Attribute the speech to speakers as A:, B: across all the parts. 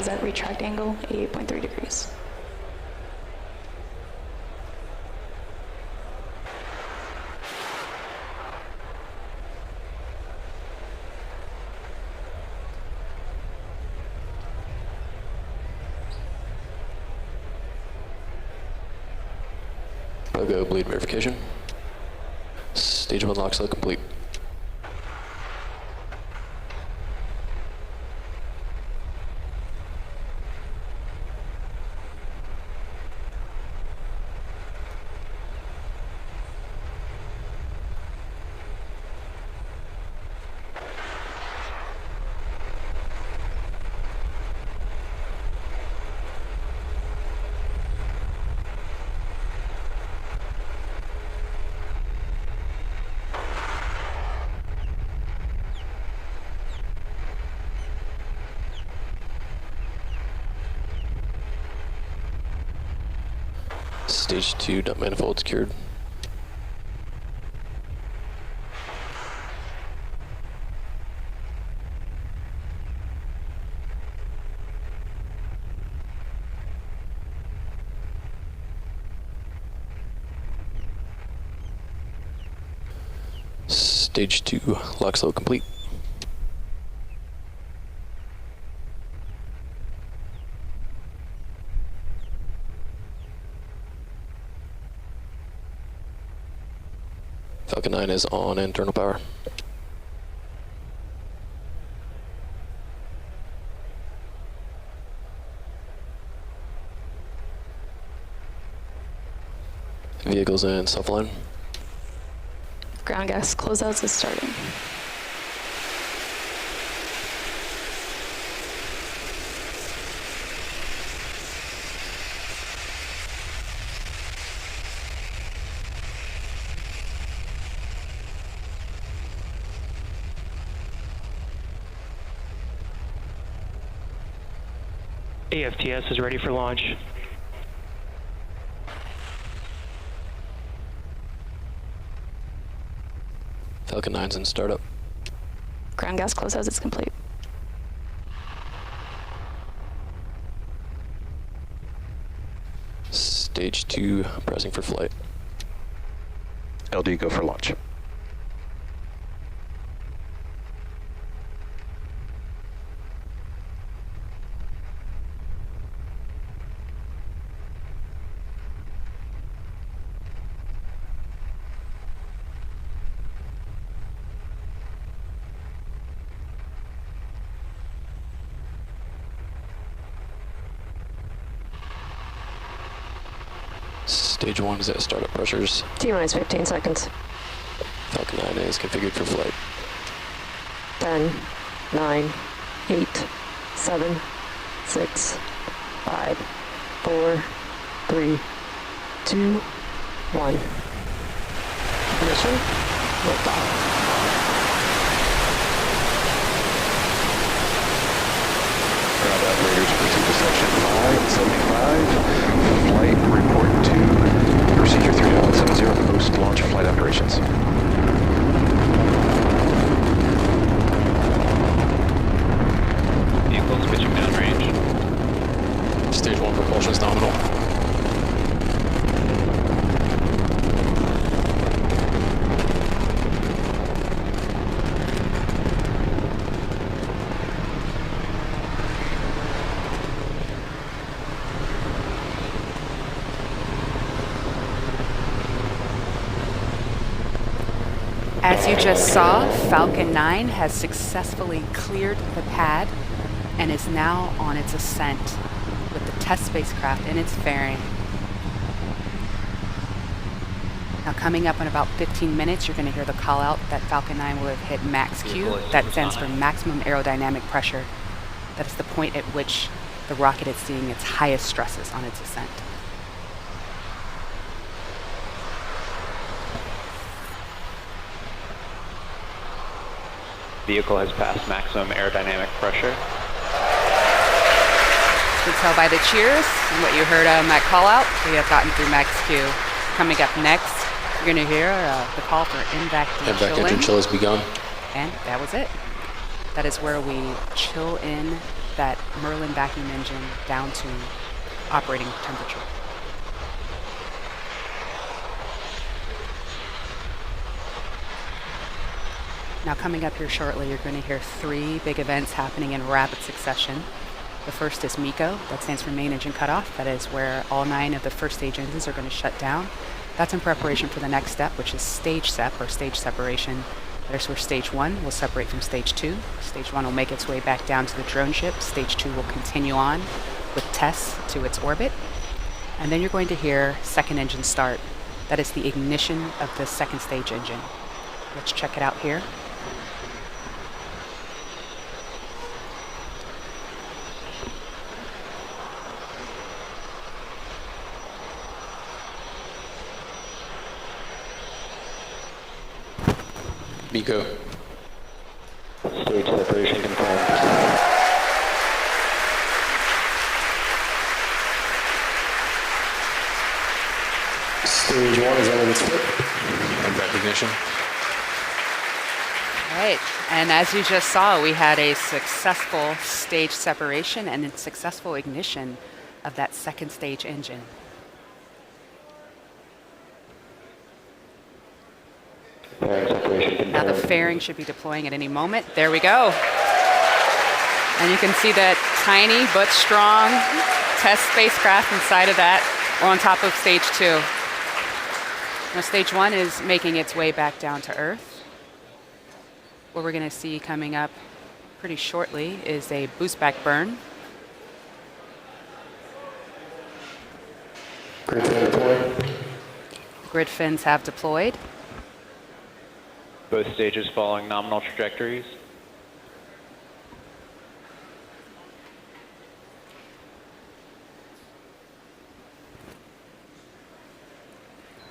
A: is at retract angle 88.3 degrees.
B: Go bleed verification. Stage 1 lock cell complete. Stage 2 dump manifold secured. Stage 2 lock cell complete. Falcon 9 is on internal power. Vehicles in self-line.
A: Ground gas closeouts is starting.
C: AFTS is ready for launch.
B: Falcon 9's in startup.
A: Ground gas closeouts is complete.
B: Stage 2 pressing for flight.
D: LD, go for launch.
B: Stage 1 is at startup pressures.
E: T-minus 15 seconds.
B: Falcon 9 is configured for flight.
E: 10, 9, 8, 7, 6, 5, 4, 3, 2, 1. Ignition. Liftoff.
D: Ground operators proceed to section 575. Flight report to procedure 3.70 post-launch flight operations.
C: Vehicles pitching downrange.
B: Stage 1 propulsion is nominal.
F: As you just saw, Falcon 9 has successfully cleared the pad and is now on its ascent with the TESS spacecraft in its fairing. Now coming up in about 15 minutes, you're going to hear the call out that Falcon 9 will have hit max Q. That stands for maximum aerodynamic pressure. That is the point at which the rocket is seeing its highest stresses on its ascent.
C: Vehicle has passed maximum aerodynamic pressure.
F: You can tell by the cheers and what you heard on that call out, we have gotten through max Q. Coming up next, you're going to hear the call for MVAC
B: MVAC engine chill has begun.
F: And that was it. That is where we chill in that Merlin vacuum engine down to operating temperature. Now coming up here shortly, you're going to hear 3 big events happening in rapid succession. The first is MECO, that stands for main engine cutoff. That is where all 9 of the first stage engines are going to shut down. That's in preparation for the next step, which is stage sep, or stage separation. That is where stage 1 will separate from stage 2. Stage 1 will make its way back down to the drone ship. Stage 2 will continue on with TESS to its orbit. And then you're going to hear second engine start. That is the ignition of the second stage engine. Let's check it out here.
B: MECO.
C: Stage separation confirmed.
B: Stage 1 is under its foot. And back ignition.
F: All right, and as you just saw, we had a successful stage separation and a successful ignition of that second stage engine.
C: Fairing separation confirmed.
F: Now the fairing should be deploying at any moment. There we go. And you can see that tiny but strong TESS spacecraft inside of that. We're on top of stage 2. Now stage 1 is making its way back down to Earth. What we're going to see coming up pretty shortly is a boost back burn.
B: Grid fin deployed.
F: Grid fins have deployed.
C: Both stages following nominal trajectories.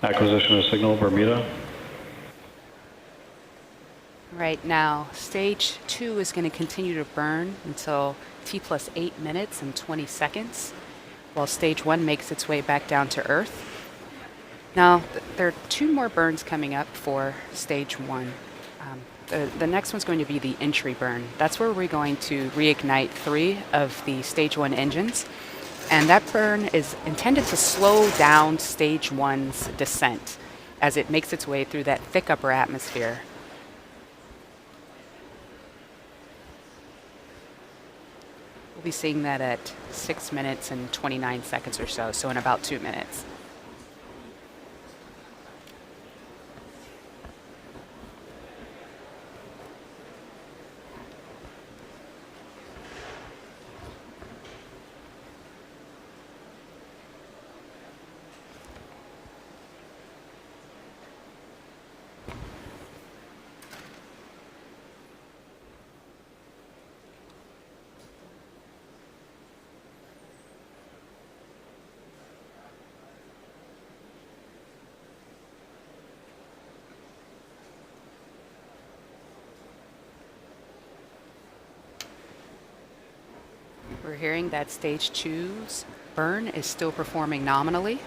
G: Acquisition of signal, Bermuda.
F: Right now, stage 2 is going to continue to burn until T plus 8 minutes and 20 seconds, while stage 1 makes its way back down to Earth. Now, there are 2 more burns coming up for stage 1. The next one's going to be the entry burn. That's where we're going to reignite 3 of the stage 1 engines. And that burn is intended to slow down stage 1's descent as it makes its way through that thick upper atmosphere. We'll be seeing that at 6 minutes and 29 seconds or so in about 2 minutes. We're hearing that stage 2's burn is still performing nominally.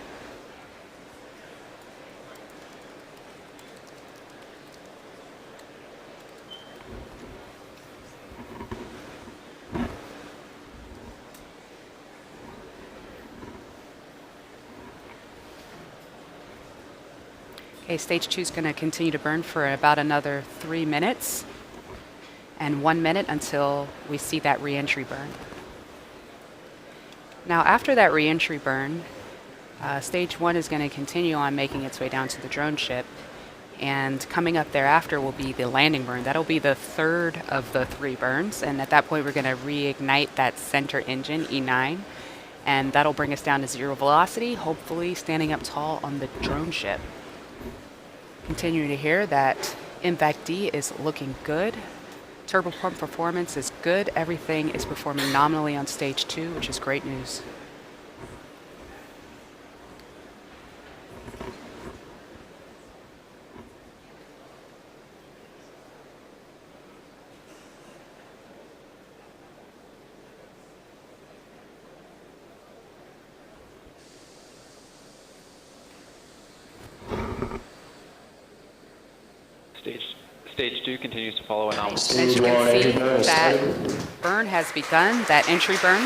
F: Okay, stage 2 is going to continue to burn for about another 3 minutes and 1 minute until we see that re-entry burn. Now, after that re-entry burn, stage 1 is going to continue on making its way down to the drone ship, and coming up thereafter will be the landing burn. That'll be the third of the 3 burns, and at that point we're going to reignite that center engine, E9, and that'll bring us down to 0 velocity, hopefully standing up tall on the drone ship. Continuing to hear that impact D is looking good. Turbopump performance is good. Everything is performing nominally on stage 2, which is great news.
C: Stage 2 continues to follow a nominal.
F: As you can see, that burn has begun, that entry burn.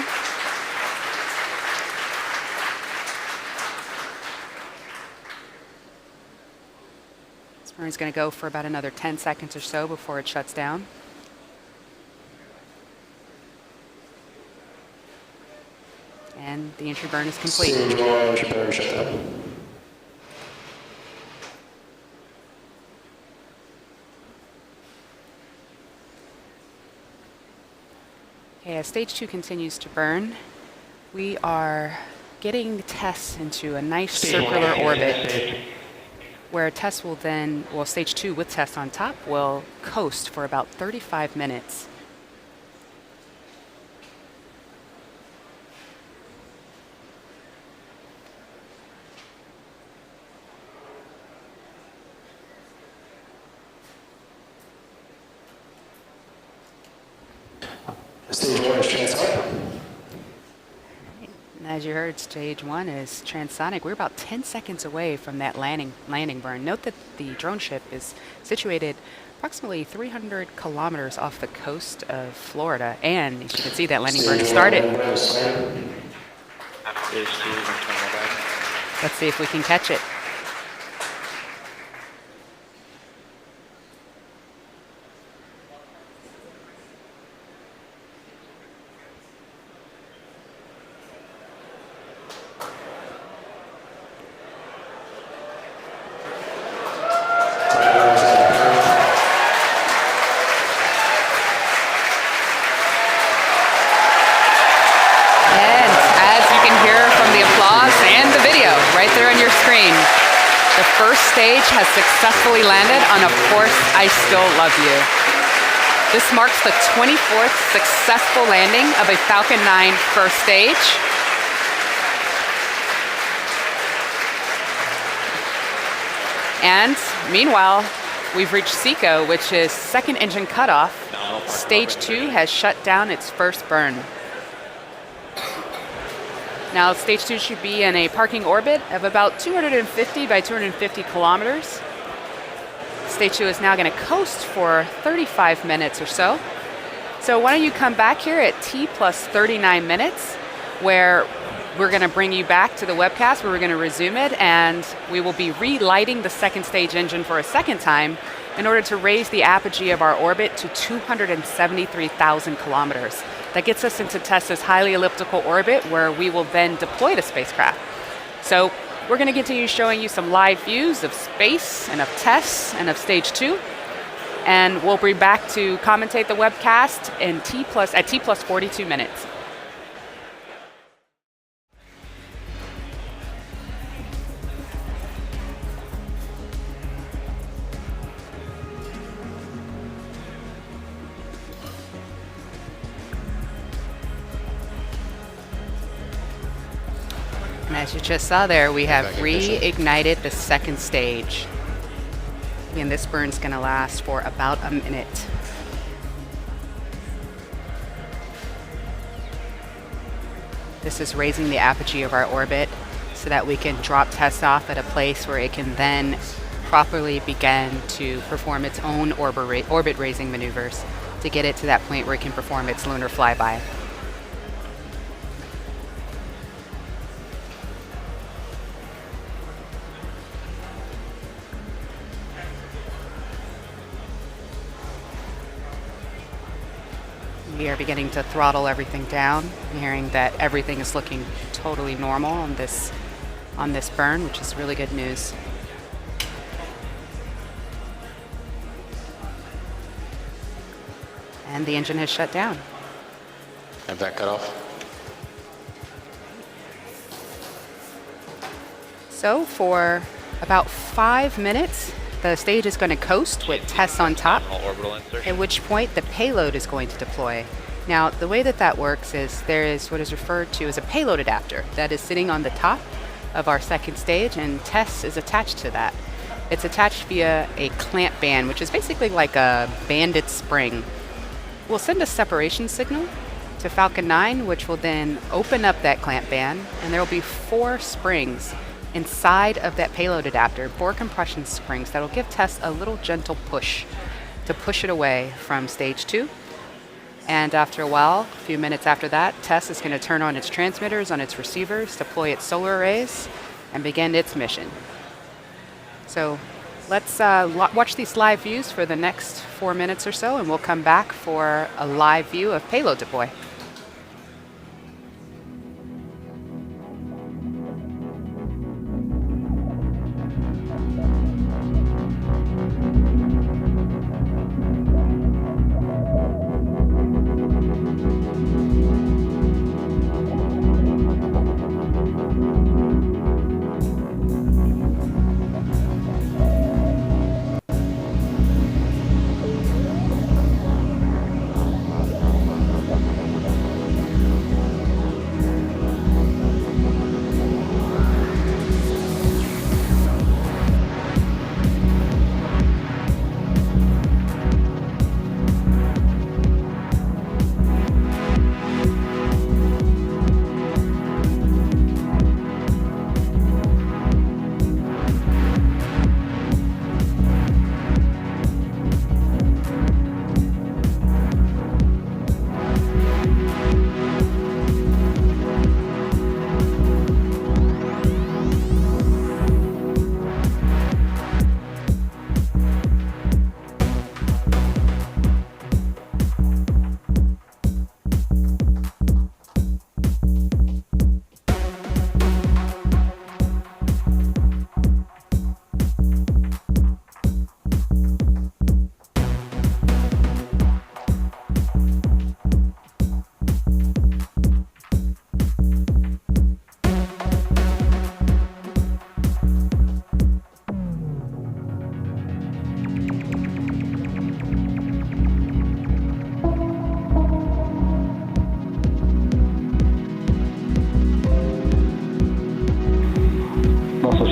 F: This burn is going to go for about another 10 seconds or so before it shuts down. And the entry burn is complete.
B: Stage 1 entry burn shut down.
F: Okay, as stage 2 continues to burn, we are getting TESS into a nice circular orbit where TESS will then, well, stage 2 with TESS on top will coast for about 35 minutes.
B: Stage 1 is transonic.
F: As you heard, stage 1 is transonic. We're about 10 seconds away from that landing burn. Note that the drone ship is situated approximately 300 kilometers off the coast of Florida. And as you can see, that landing burn has started.
C: Stage 2 is internal guidance.
F: Let's see if we can catch it. The first stage has successfully landed on Of Course I Still Love You. This marks the 24th successful landing of a Falcon 9 first stage. And meanwhile, we've reached SECO, which is second engine cutoff. Stage 2 has shut down its first burn. Now, stage 2 should be in a parking orbit of about 250 by 250 kilometers. Stage 2 is now going to coast for 35 minutes or so. So why don't you come back here at T plus 39 minutes, where we're going to bring you back to the webcast, where we're going to resume it, and we will be relighting the second stage engine for a second time in order to raise the apogee of our orbit to 273,000 kilometers. That gets us into TESS's highly elliptical orbit, where we will then deploy the spacecraft. So we're going to continue showing you some live views of space and of TESS and of stage 2. And we'll be back to commentate the webcast at T plus 42 minutes. And as you just saw there, we have reignited the second stage. And this burn's going to last for about a minute. This is raising the apogee of our orbit so that we can drop TESS off at a place where it can then properly begin to perform its own orbit raising maneuvers to get it to that point where it can perform its lunar flyby. We are beginning to throttle everything down, hearing that everything is looking totally normal on this burn, which is really good news. And the engine has shut down.
B: Have that cut off.
F: So for about 5 minutes, the stage is going to coast with TESS on top, at which point the payload is going to deploy. Now, the way that works is there is what is referred to as a payload adapter that is sitting on the top of our second stage, and TESS is attached to that. It's attached via a clamp band, which is basically like a banded spring. We'll send a separation signal to Falcon 9, which will then open up that clamp band, and there will be 4 springs inside of that payload adapter, 4 compression springs that will give TESS a little gentle push. to push it away from stage 2. And after a while, a few minutes after that, TESS is going to turn on its transmitters, on its receivers, deploy its solar arrays, and begin its mission. So let's watch these live views for the next 4 minutes or so, and we'll come back for a live view of payload deploy.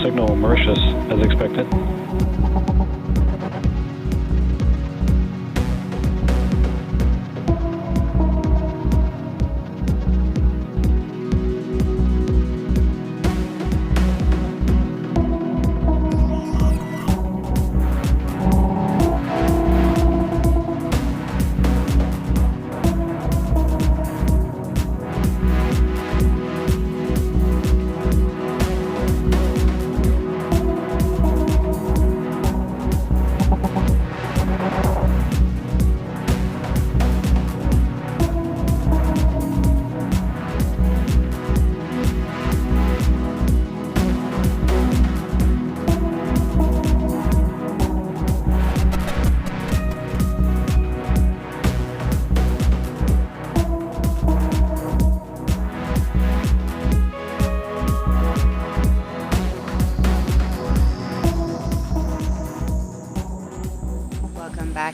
G: Signal Mauritius as expected.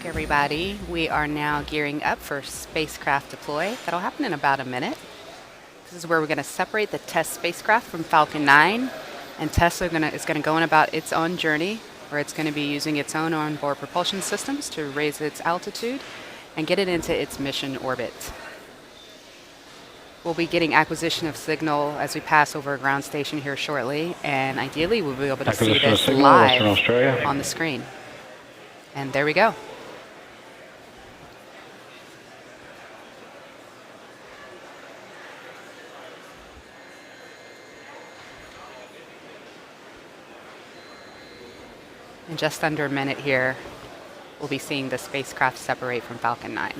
F: Everybody, we are now gearing up for spacecraft deploy. That'll happen in about a minute. This is where we're going to separate the TESS spacecraft from Falcon 9, and TESS is going to go on about its own journey, where it's going to be using its own onboard propulsion systems to raise its altitude and get it into its mission orbit. We'll be getting acquisition of signal as we pass over a ground station here shortly, and ideally we'll be able to see this live on the screen. And there we go. In just under a minute here, we'll be seeing the spacecraft separate from Falcon 9.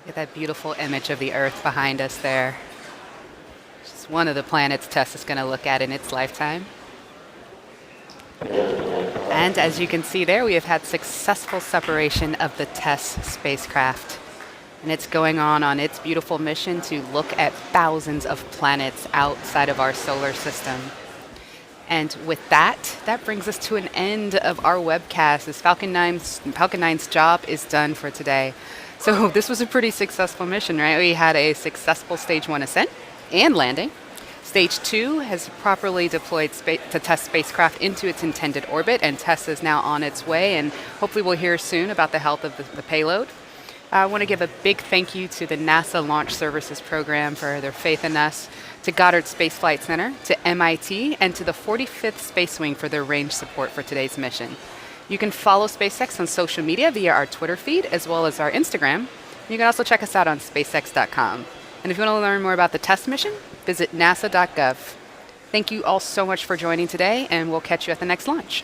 F: Get that beautiful image of the Earth behind us there. Just one of the planets TESS is going to look at in its lifetime. And as you can see there, we have had successful separation of the TESS spacecraft. And it's going on its beautiful mission to look at thousands of planets outside of our solar system. And with that, that brings us to an end of our webcast, as Falcon 9's job is done for today. So this was a pretty successful mission, right? We had a successful Stage 1 ascent and landing. Stage 2 has properly deployed to test spacecraft into its intended orbit, and TESS is now on its way, and hopefully we'll hear soon about the health of the payload. I want to give a big thank you to the NASA Launch Services Program for their faith in us, to Goddard Space Flight Center, to MIT, and to the 45th Space Wing for their range support for today's mission. You can follow SpaceX on social media via our Twitter feed as well as our Instagram. You can also check us out on SpaceX.com. And if you want to learn more about the TESS mission, visit nasa.gov. Thank you all so much for joining today, and we'll catch you at the next launch.